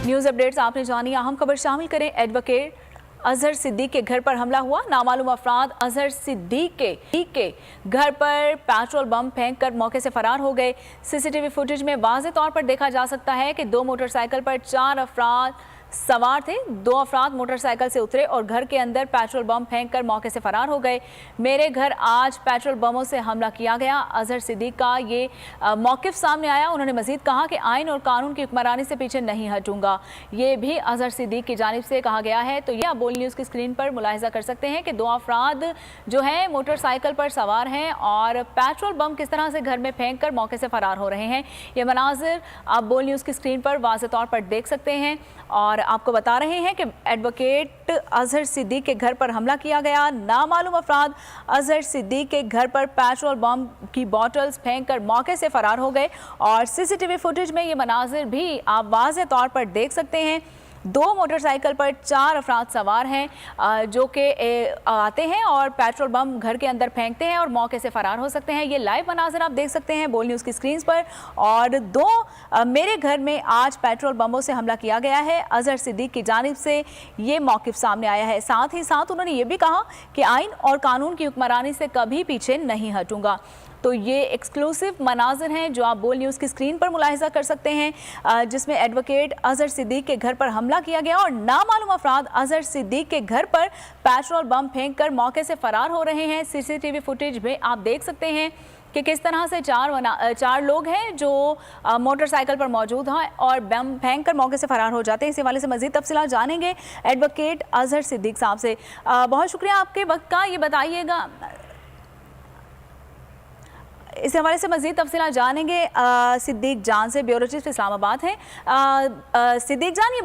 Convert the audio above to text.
News updates आपने जानी। अहम खबर शामिल करें। एडवोकेट अजहर सिद्दीक के घर पर हमला हुआ। नामालूम अफराद अजहर सिद्दीक के घर पर पेट्रोल बम फेंक कर मौके से फरार हो गए। सीसीटीवी फुटेज में वाज़ेह तौर पर देखा जा सकता है कि 2 मोटरसाइकिल पर 4 अफराद सवार थे। 2 अफराद मोटरसाइकिल से उतरे और घर के अंदर पेट्रोल बम फेंक कर मौके से फरार हो गए। मेरे घर आज पेट्रोल बमों से हमला किया गया। अजहर सिद्दीक का ये मौक़िफ़ सामने आया। उन्होंने मज़ीद कहा कि आइन और कानून की हुक्मरानी से पीछे नहीं हटूंगा। ये भी अजहर सिद्दीक की जानिब से कहा गया है। तो ये आप बोल न्यूज़ की स्क्रीन पर मुलाहिजा कर सकते हैं कि 2 अफराद जो हैं मोटरसाइकिल पर सवार हैं और पेट्रोल बम किस तरह से घर में फेंक कर मौके से फरार हो रहे हैं। ये मनाजिर आप बोल न्यूज़ की स्क्रीन पर वाज़ेह तौर पर देख सकते हैं और आपको बता रहे हैं कि एडवोकेट अजहर सिद्दीक के घर पर हमला किया गया। नामालूम अफराद अजहर सिद्दीक के घर पर पेट्रोल बम की बॉटल्स फेंक कर मौके से फरार हो गए और सीसीटीवी फुटेज में ये मनाजिर भी आप वाज़ेह तौर पर देख सकते हैं। 2 मोटरसाइकिल पर 4 अफराद सवार हैं जो कि आते हैं और पेट्रोल बम घर के अंदर फेंकते हैं और मौके से फरार हो सकते हैं। ये लाइव मनाज़िर आप देख सकते हैं बोल न्यूज़ की स्क्रीन पर। और 2 मेरे घर में आज पेट्रोल बमों से हमला किया गया है। अजहर सिद्दीक की जानिब से ये मौक़िफ़ सामने आया है। साथ ही साथ उन्होंने ये भी कहा कि आइन और कानून की हुक्मरानी से कभी पीछे नहीं हटूंगा। तो ये एक्सक्लूसिव मनाज़िर हैं जो आप बोल न्यूज़ की स्क्रीन पर मुलाहिजा कर सकते हैं, जिसमें एडवोकेट अजहर सिद्दीक के घर पर हमला किया गया और नामालूम अफराद अजहर सिद्दीक के घर पर पेट्रोल बम फेंक कर मौके से फरार हो रहे हैं। सीसीटीवी फुटेज में आप देख सकते हैं कि किस तरह से 4 लोग हैं जो मोटरसाइकिल पर मौजूद हैं और बम फेंक कर मौके से फरार हो जाते हैं। इस हवाले से मज़ीद तफसीलात जानेंगे एडवोकेट अजहर सिद्दीक साहब से। बहुत शुक्रिया आपके वक्त का। ये बताइएगा, इस हवाले से मज़ीद तफसीलात जानेंगे सिद्दीक जान से, ब्यूरो चीफ इस्लामाबाद हैं। सिद्दीक जान, ये